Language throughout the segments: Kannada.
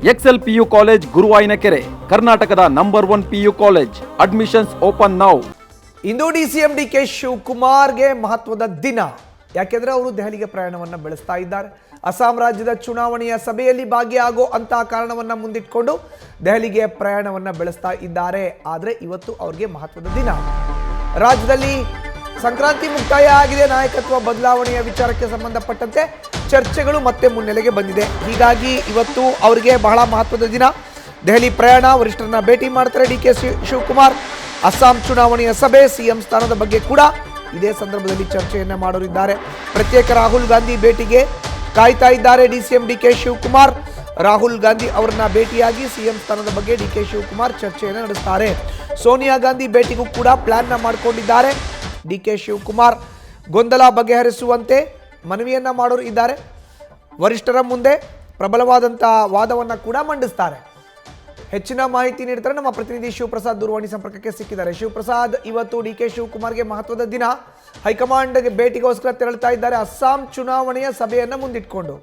ಎಕ್ಸೆಲ್ ಪಿಯು ಕಾಲೇಜ್ ಗುರುವಾಯಿನಕೆರೆ, ಕರ್ನಾಟಕದ number 1 PU college. Admissions open now. ಇಂದು ಡಿಸಿಎಂ ಡಿಕೆ ಶಿವಕುಮಾರ್ಗೆ ಮಹತ್ವದ ದಿನ. ಯಾಕೆಂದ್ರೆ ಅವರು ದೆಹಲಿಗೆ ಪ್ರಯಾಣವನ್ನ ಬೆಳೆಸ್ತಾ ಇದ್ದಾರೆ. ಅಸ್ಸಾಂ ರಾಜ್ಯದ ಚುನಾವಣೆಯ ಸಭೆಯಲ್ಲಿ ಭಾಗಿಯಾಗೋ ಅಂತ ಕಾರಣವನ್ನ ಮುಂದಿಟ್ಕೊಂಡು ದೆಹಲಿಗೆ ಪ್ರಯಾಣವನ್ನ ಬೆಳೆಸ್ತಾ ಇದ್ದಾರೆ. ಆದರೆ ಇವತ್ತು ಅವ್ರಿಗೆ ಮಹತ್ವದ ದಿನ. ರಾಜ್ಯದಲ್ಲಿ ಸಂಕ್ರಾಂತಿ ಮುಕ್ತಾಯ ಆಗಿದೆ. ನಾಯಕತ್ವ ಬದಲಾವಣೆಯ ವಿಚಾರಕ್ಕೆ ಸಂಬಂಧಪಟ್ಟಂತೆ ಚರ್ಚೆಗಳು ಮತ್ತೆ ಮುನ್ನೆಲೆಗೆ ಬಂದಿದೆ. ಹೀಗಾಗಿ ಇವತ್ತು ಅವರಿಗೆ ಬಹಳ ಮಹತ್ವದ ದಿನ. ದೆಹಲಿ ಪ್ರಯಾಣ, ವರಿಷ್ಠರನ್ನ ಭೇಟಿ ಮಾಡ್ತಾರೆ ಡಿಕೆ ಶಿವಕುಮಾರ್. ಅಸ್ಸಾಂ ಚುನಾವಣೆಯ ಸಭೆ, ಸಿಎಂ ಸ್ಥಾನದ ಬಗ್ಗೆ ಕೂಡ ಇದೇ ಸಂದರ್ಭದಲ್ಲಿ ಚರ್ಚೆಯನ್ನ ಮಾಡಲಿದ್ದಾರೆ. ಪ್ರತ್ಯೇಕ ರಾಹುಲ್ ಗಾಂಧಿ ಭೇಟಿಗೆ ಕಾಯ್ತಾ ಇದ್ದಾರೆ ಡಿಸಿಎಂ ಡಿಕೆ ಶಿವಕುಮಾರ್. ರಾಹುಲ್ ಗಾಂಧಿ ಅವರನ್ನ ಭೇಟಿಯಾಗಿ ಸಿಎಂ ಸ್ಥಾನದ ಬಗ್ಗೆ ಡಿಕೆ ಶಿವಕುಮಾರ್ ಚರ್ಚೆಯನ್ನು ನಡೆಸ್ತಾರೆ. ಸೋನಿಯಾ ಗಾಂಧಿ ಭೇಟಿಗೂ ಕೂಡ ಪ್ಲಾನ್ ಮಾಡಿಕೊಂಡಿದ್ದಾರೆ. ಡಿಕೆ ಶಿವಕುಮಾರ್ ಗೊಂದಲ ಬಗೆಹರಿಸುವಂತೆ ಮನವಿಯನ್ನ ಮಾಡೋರು ಇದ್ದಾರೆ. ವರಿಷ್ಠರ ಮುಂದೆ ಪ್ರಬಲವಾದಂಥ ವಾದವನ್ನು ಕೂಡ ಮಂಡಿಸ್ತಾರೆ. ಹೆಚ್ಚಿನ ಮಾಹಿತಿ ನೀಡ್ತಾರೆ ನಮ್ಮ ಪ್ರತಿನಿಧಿ ಶಿವಪ್ರಸಾದ್ ದೂರವಾಣಿ ಸಂಪರ್ಕಕ್ಕೆ ಸಿಕ್ಕಿದ್ದಾರೆ. ಶಿವಪ್ರಸಾದ್, ಇವತ್ತು ಡಿಕೆ ಶಿವಕುಮಾರ್ಗೆ ಮಹತ್ವದ ದಿನ. ಹೈಕಮಾಂಡ್ಗೆ ಭೇಟಿಗೋಸ್ಕರ ತೆರಳುತ್ತಾ ಇದ್ದಾರೆ ಅಸ್ಸಾಂ ಚುನಾವಣೆಯ ಸಭೆಯನ್ನ ಮುಂದಿಟ್ಕೊಂಡು.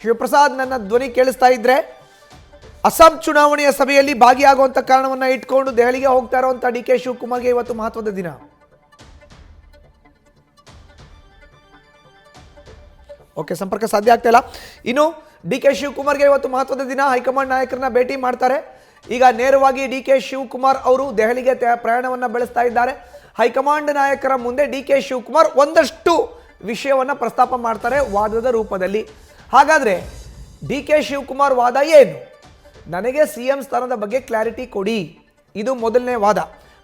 ಶಿವಪ್ರಸಾದ್, ನನ್ನ ಧ್ವನಿ ಕೇಳಿಸ್ತಾ ಇದ್ರೆ? ಅಸ್ಸಾಂ ಚುನಾವಣೆಯ ಸಭೆಯಲ್ಲಿ ಭಾಗಿಯಾಗುವಂತ ಕಾರಣವನ್ನ ಇಟ್ಕೊಂಡು ದೆಹಲಿಗೆ ಹೋಗ್ತಾ ಇರುವಂತ ಡಿಕೆ ಶಿವಕುಮಾರ್ಗೆ ಇವತ್ತು ಮಹತ್ವದ ದಿನ. ಓಕೆ, ಸಂಪರ್ಕ ಸಾಧ್ಯ ಆಗ್ತಾ ಇಲ್ಲ. ಇನ್ನು ಡಿಕೆ ಶಿವಕುಮಾರ್ಗೆ ಇವತ್ತು ಮಹತ್ವದ ದಿನ. ಹೈಕಮಾಂಡ್ ನಾಯಕರನ್ನ ಭೇಟಿ ಮಾಡ್ತಾರೆ. ಈಗ ನೇರವಾಗಿ ಡಿಕೆ ಶಿವಕುಮಾರ್ ಅವರು ದೆಹಲಿಗೆ ಪ್ರಯಾಣವನ್ನ ಬೆಳೆಸ್ತಾ ಇದ್ದಾರೆ. ಹೈಕಮಾಂಡ್ ನಾಯಕರ ಮುಂದೆ ಡಿಕೆ ಶಿವಕುಮಾರ್ ಒಂದಷ್ಟು ವಿಷಯವನ್ನ ಪ್ರಸ್ತಾಪ ಮಾಡ್ತಾರೆ ವಾದದ ರೂಪದಲ್ಲಿ. ಹಾಗಾದ್ರೆ ಡಿಕೆ ಶಿವಕುಮಾರ್ ವಾದ ಏನು? ನನಗೆ ಸಿಎಂ ಸ್ಥಾನದ ಬಗ್ಗೆ ಕ್ಲಾರಿಟಿ ಕೊಡಿ, ಇದು ಮೊದಲನೇ ವಾದ.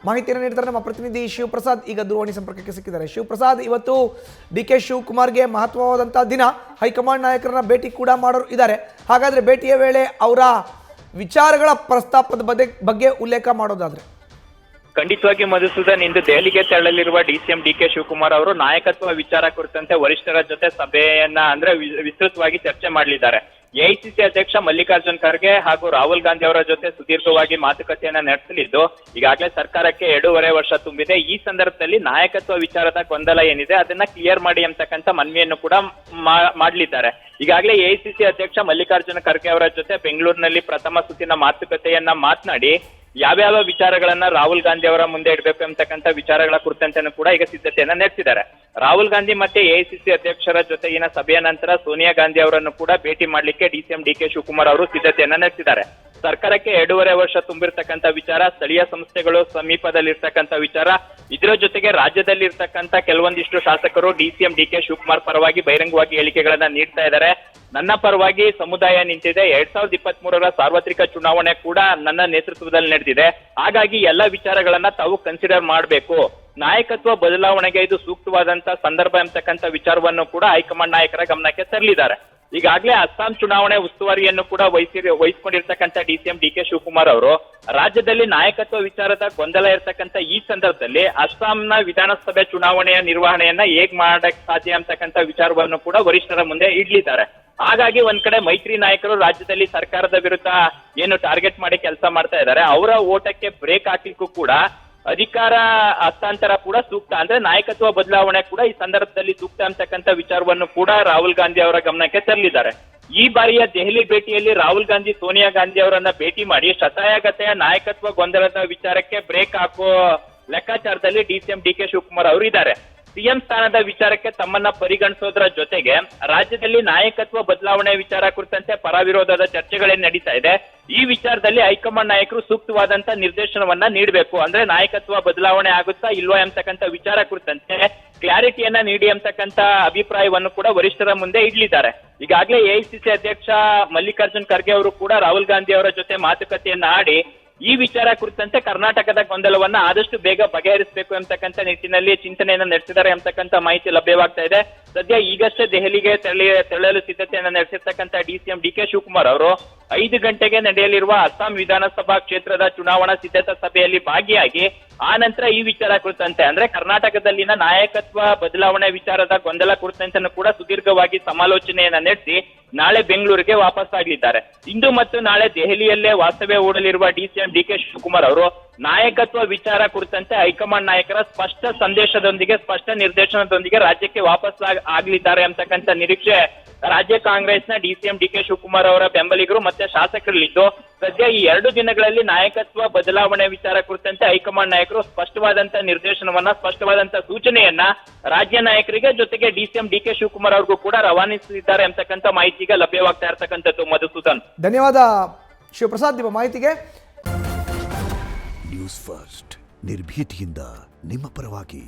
ಮಾಹಿತಿಯನ್ನು ನೀಡ್ತಾರೆ ನಮ್ಮ ಪ್ರತಿನಿಧಿ ಶಿವಪ್ರಸಾದ್. ಈಗ ದೂರವಾಣಿ ಸಂಪರ್ಕಕ್ಕೆ ಸಿಕ್ಕಿದ್ದಾರೆ. ಶಿವಪ್ರಸಾದ್, ಇವತ್ತು ಡಿಕೆ ಶಿವಕುಮಾರ್ಗೆ ಮಹತ್ವವಾದಂತಹ ದಿನ. ಹೈಕಮಾಂಡ್ ನಾಯಕರನ್ನ ಭೇಟಿ ಕೂಡ ಮಾಡೋರು ಇದ್ದಾರೆ. ಹಾಗಾದ್ರೆ ಭೇಟಿಯ ವೇಳೆ ಅವರ ವಿಚಾರಗಳ ಪ್ರಸ್ತಾಪದ ಬಗ್ಗೆ ಉಲ್ಲೇಖ ಮಾಡೋದಾದ್ರೆ? ಖಂಡಿತವಾಗಿ ಮಧುಸೂದನ್, ಇಂದು ದೆಹಲಿಗೆ ತೆರಳಲಿರುವ ಡಿಸಿಎಂ ಡಿಕೆ ಶಿವಕುಮಾರ್ ಅವರು ನಾಯಕತ್ವ ವಿಚಾರ ಕುರಿತಂತೆ ವರಿಷ್ಠರ ಜೊತೆ ಸಭೆಯನ್ನ ವಿಸ್ತೃತವಾಗಿ ಚರ್ಚೆ ಮಾಡಲಿದ್ದಾರೆ. ಎಐಸಿಸಿ ಅಧ್ಯಕ್ಷ ಮಲ್ಲಿಕಾರ್ಜುನ್ ಖರ್ಗೆ ಹಾಗೂ ರಾಹುಲ್ ಗಾಂಧಿ ಅವರ ಜೊತೆ ಸುದೀರ್ಘವಾಗಿ ಮಾತುಕತೆಯನ್ನ ನಡೆಸಲಿದ್ದು, ಈಗಾಗಲೇ ಸರ್ಕಾರಕ್ಕೆ 2.5 ವರ್ಷ ತುಂಬಿದೆ. ಈ ಸಂದರ್ಭದಲ್ಲಿ ನಾಯಕತ್ವ ವಿಚಾರದ ಗೊಂದಲ ಏನಿದೆ ಅದನ್ನ ಕ್ಲಿಯರ್ ಮಾಡಿ ಅಂತಕ್ಕಂಥ ಮನವಿಯನ್ನು ಕೂಡ ಮಾಡಲಿದ್ದಾರೆ. ಈಗಾಗಲೇ ಎಐಸಿಸಿ ಅಧ್ಯಕ್ಷ ಮಲ್ಲಿಕಾರ್ಜುನ ಖರ್ಗೆ ಅವರ ಜೊತೆ ಬೆಂಗಳೂರಿನಲ್ಲಿ ಪ್ರಥಮ ಸುತ್ತಿನ ಮಾತುಕತೆಯನ್ನ ಮಾತನಾಡಿ ಯಾವ್ಯಾವ ವಿಚಾರಗಳನ್ನ ರಾಹುಲ್ ಗಾಂಧಿ ಅವರ ಮುಂದೆ ಇಡಬೇಕು ಅಂತಕ್ಕಂಥ ವಿಚಾರಗಳ ಕುರಿತಂತೆ ಕೂಡ ಈಗ ಸಿದ್ಧತೆಯನ್ನ ನಡೆಸಿದ್ದಾರೆ. ರಾಹುಲ್ ಗಾಂಧಿ ಮತ್ತೆ ಎಐಸಿಸಿ ಅಧ್ಯಕ್ಷರ ಜೊತೆಗಿನ ಸಭೆಯ ನಂತರ ಸೋನಿಯಾ ಗಾಂಧಿ ಅವರನ್ನು ಕೂಡ ಭೇಟಿ ಮಾಡ್ಲಿಕ್ಕೆ ಡಿಸಿಎಂ ಡಿಕೆ ಶಿವಕುಮಾರ್ ಅವರು ಸಿದ್ಧತೆಯನ್ನ ನಡೆಸಿದ್ದಾರೆ. ಸರ್ಕಾರಕ್ಕೆ 2.5 ವರ್ಷ ತುಂಬಿರ್ತಕ್ಕಂಥ ವಿಚಾರ, ಸ್ಥಳೀಯ ಸಂಸ್ಥೆಗಳು ಸಮೀಪದಲ್ಲಿರ್ತಕ್ಕಂಥ ವಿಚಾರ, ಇದರ ಜೊತೆಗೆ ರಾಜ್ಯದಲ್ಲಿ ಇರ್ತಕ್ಕಂಥ ಕೆಲವೊಂದಿಷ್ಟು ಶಾಸಕರು ಡಿಸಿಎಂ ಡಿಕೆ ಶಿವಕುಮಾರ್ ಪರವಾಗಿ ಬಹಿರಂಗವಾಗಿ ಹೇಳಿಕೆಗಳನ್ನ ನೀಡ್ತಾ ಇದ್ದಾರೆ. ನನ್ನ ಪರವಾಗಿ ಸಮುದಾಯ ನಿಂತಿದೆ, 2023ರ ಸಾರ್ವತ್ರಿಕ ಚುನಾವಣೆ ಕೂಡ ನನ್ನ ನೇತೃತ್ವದಲ್ಲಿ ನಡೆದಿದೆ. ಹಾಗಾಗಿ ಎಲ್ಲ ವಿಚಾರಗಳನ್ನ ತಾವು ಕನ್ಸಿಡರ್ ಮಾಡಬೇಕು, ನಾಯಕತ್ವ ಬದಲಾವಣೆಗೆ ಇದು ಸೂಕ್ತವಾದಂತ ಸಂದರ್ಭ ಎಂಬತಕ್ಕಂಥ ವಿಚಾರವನ್ನು ಕೂಡ ಹೈಕಮಾಂಡ್ ನಾಯಕರ ಗಮನಕ್ಕೆ ತರಲಿದ್ದಾರೆ. ಈಗಾಗಲೇ ಅಸ್ಸಾಂ ಚುನಾವಣೆ ಉಸ್ತುವಾರಿಯನ್ನು ಕೂಡ ವಹಿಸಿಕೊಂಡಿರ್ತಕ್ಕಂಥ ಡಿಸಿಎಂ ಡಿಕೆ ಶಿವಕುಮಾರ್ ಅವರು ರಾಜ್ಯದಲ್ಲಿ ನಾಯಕತ್ವ ವಿಚಾರದ ಗೊಂದಲ ಇರತಕ್ಕಂಥ ಈ ಸಂದರ್ಭದಲ್ಲಿ ಅಸ್ಸಾಂನ ವಿಧಾನಸಭೆ ಚುನಾವಣೆಯ ನಿರ್ವಹಣೆಯನ್ನ ಹೇಗ್ ಮಾಡಕ್ ಸಾಧ್ಯ ಅಂತಕ್ಕಂಥ ವಿಚಾರವನ್ನು ಕೂಡ ವರಿಷ್ಠರ ಮುಂದೆ ಇಡ್ಲಿದ್ದಾರೆ. ಹಾಗಾಗಿ ಒಂದ್ ಕಡೆ ಮೈತ್ರಿ ನಾಯಕರು ರಾಜ್ಯದಲ್ಲಿ ಸರ್ಕಾರದ ವಿರುದ್ಧ ಏನು ಟಾರ್ಗೆಟ್ ಮಾಡಿ ಕೆಲಸ ಮಾಡ್ತಾ ಇದ್ದಾರೆ, ಅವರ ಓಟಕ್ಕೆ ಬ್ರೇಕ್ ಹಾಕ್ಲಿಕ್ಕೂ ಕೂಡ ಅಧಿಕಾರ ಹಸ್ತಾಂತರ ಕೂಡ ಸೂಕ್ತ, ಅಂದ್ರೆ ನಾಯಕತ್ವ ಬದಲಾವಣೆ ಕೂಡ ಈ ಸಂದರ್ಭದಲ್ಲಿ ಸೂಕ್ತ ಅಂತಕ್ಕಂಥ ವಿಚಾರವನ್ನು ಕೂಡ ರಾಹುಲ್ ಗಾಂಧಿ ಅವರ ಗಮನಕ್ಕೆ ತರಲಿದ್ದಾರೆ. ಈ ಬಾರಿಯ ದೆಹಲಿ ಭೇಟಿಯಲ್ಲಿ ರಾಹುಲ್ ಗಾಂಧಿ ಸೋನಿಯಾ ಗಾಂಧಿ ಅವರನ್ನ ಭೇಟಿ ಮಾಡಿ ಶತಾಯಗತೆಯ ನಾಯಕತ್ವ ಗೊಂದಲದ ವಿಚಾರಕ್ಕೆ ಬ್ರೇಕ್ ಹಾಕುವ ಲೆಕ್ಕಾಚಾರದಲ್ಲಿ ಡಿಸಿಎಂ ಡಿಕೆ ಶಿವಕುಮಾರ್ ಅವರು ಇದ್ದಾರೆ. ಸಿಎಂ ಸ್ಥಾನದ ವಿಚಾರಕ್ಕೆ ತಮ್ಮನ್ನ ಪರಿಗಣಿಸೋದ್ರ ಜೊತೆಗೆ ರಾಜ್ಯದಲ್ಲಿ ನಾಯಕತ್ವ ಬದಲಾವಣೆ ವಿಚಾರ ಕುರಿತಂತೆ ಪರ ವಿರೋಧದ ಚರ್ಚೆಗಳೇನ್ ನಡೀತಾ ಇದೆ. ಈ ವಿಚಾರದಲ್ಲಿ ಹೈಕಮಾಂಡ್ ನಾಯಕರು ಸೂಕ್ತವಾದಂತ ನಿರ್ದೇಶನವನ್ನ ನೀಡಬೇಕು, ಅಂದ್ರೆ ನಾಯಕತ್ವ ಬದಲಾವಣೆ ಆಗುತ್ತಾ ಇಲ್ವಾ ಎಂಬತಕ್ಕಂಥ ವಿಚಾರ ಕುರಿತಂತೆ ಕ್ಲಾರಿಟಿಯನ್ನ ನೀಡಿ ಅಂತಕ್ಕಂಥ ಅಭಿಪ್ರಾಯವನ್ನು ಕೂಡ ವರಿಷ್ಠರ ಮುಂದೆ ಇಡ್ಲಿದ್ದಾರೆ. ಈಗಾಗಲೇ ಎಐಸಿಸಿ ಅಧ್ಯಕ್ಷ ಮಲ್ಲಿಕಾರ್ಜುನ್ ಖರ್ಗೆ ಅವರು ಕೂಡ ರಾಹುಲ್ ಗಾಂಧಿ ಅವರ ಜೊತೆ ಮಾತುಕತೆಯನ್ನ ಆಡಿ ಈ ವಿಚಾರ ಕುರಿತಂತೆ ಕರ್ನಾಟಕದ ಗೊಂದಲವನ್ನ ಆದಷ್ಟು ಬೇಗ ಬಗೆಹರಿಸಬೇಕು ಎಂಬತಕ್ಕಂಥ ನಿಟ್ಟಿನಲ್ಲಿ ಚಿಂತನೆಯನ್ನ ನಡೆಸಿದ್ದಾರೆ ಎಂಬತಕ್ಕಂಥ ಮಾಹಿತಿ ಲಭ್ಯವಾಗ್ತಾ ಇದೆ. ಸದ್ಯ ಈಗಷ್ಟೇ ದೆಹಲಿಗೆ ತೆರಳಲು ಸಿದ್ಧತೆಯನ್ನ ನಡೆಸಿರ್ತಕ್ಕಂಥ ಡಿಸಿಎಂ ಡಿಕೆ ಶಿವಕುಮಾರ್ ಅವರು 5 ಗಂಟೆಗೆ ನಡೆಯಲಿರುವ ಅಸ್ಸಾಂ ವಿಧಾನಸಭಾ ಕ್ಷೇತ್ರದ ಚುನಾವಣಾ ಸಿದ್ಧತಾ ಸಭೆಯಲ್ಲಿ ಭಾಗಿಯಾಗಿ ಆ ನಂತರ ಈ ವಿಚಾರ ಕುರಿತಂತೆ, ಅಂದ್ರೆ ಕರ್ನಾಟಕದಲ್ಲಿನ ನಾಯಕತ್ವ ಬದಲಾವಣೆ ವಿಚಾರದ ಗೊಂದಲ ಕುರಿತಂತೆ ಕೂಡ ಸುದೀರ್ಘವಾಗಿ ಸಮಾಲೋಚನೆಯನ್ನ ನಡೆಸಿ ನಾಳೆ ಬೆಂಗಳೂರಿಗೆ ವಾಪಸ್ ಆಗಲಿದ್ದಾರೆ. ಇಂದು ಮತ್ತು ನಾಳೆ ದೆಹಲಿಯಲ್ಲೇ ವಾಸ್ತವ್ಯ ಹೂಡಲಿರುವ ಡಿಸಿಎಂ ಡಿಕೆ ಶಿವಕುಮಾರ್ ಅವರು ನಾಯಕತ್ವ ವಿಚಾರ ಕುರಿತಂತೆ ಹೈಕಮಾಂಡ್ ನಾಯಕರ ಸ್ಪಷ್ಟ ಸಂದೇಶದೊಂದಿಗೆ ಸ್ಪಷ್ಟ ನಿರ್ದೇಶನದೊಂದಿಗೆ ರಾಜ್ಯಕ್ಕೆ ವಾಪಸ್ ಆಗ್ಲಿದ್ದಾರೆ ಅಂತಕ್ಕಂಥ ನಿರೀಕ್ಷೆ ರಾಜ್ಯ ಕಾಂಗ್ರೆಸ್ನ DCM DK ಶಿವಕುಮಾರ್ ಅವರ ಬೆಂಬಲಿಗರು ಮತ್ತೆ ಶಾಸಕರಲ್ಲಿದ್ದು, ಸದ್ಯ ಈ 2 ದಿನಗಳಲ್ಲಿ ನಾಯಕತ್ವ ಬದಲಾವಣೆ ವಿಚಾರ ಕುರಿತಂತೆ ಹೈಕಮಾಂಡ್ ನಾಯಕರು ಸ್ಪಷ್ಟವಾದಂತ ನಿರ್ದೇಶನವನ್ನ, ಸ್ಪಷ್ಟವಾದಂತ ಸೂಚನೆಯನ್ನ ರಾಜ್ಯ ನಾಯಕರಿಗೆ ಜೊತೆಗೆ DCM DK ಶಿವಕುಮಾರ್ ಅವ್ರಿಗೂ ಕೂಡ ರವಾನಿಸಿದ್ದಾರೆ ಅಂತಕ್ಕಂಥ ಮಾಹಿತಿ ಈಗ ಲಭ್ಯವಾಗ್ತಾ ಇರ್ತಕ್ಕಂಥದ್ದು. ಮಧುಸೂದನ್, ಧನ್ಯವಾದ ಶಿವಪ್ರಸಾದ್ ನಿಮ್ಮ ಮಾಹಿತಿಗೆ. ನ್ಯೂಸ್ ಫಸ್ಟ್ ನಿರ್ಭೀತಿಯಿಂದ ನಿಮ್ಮ ಪರವಾಗಿ.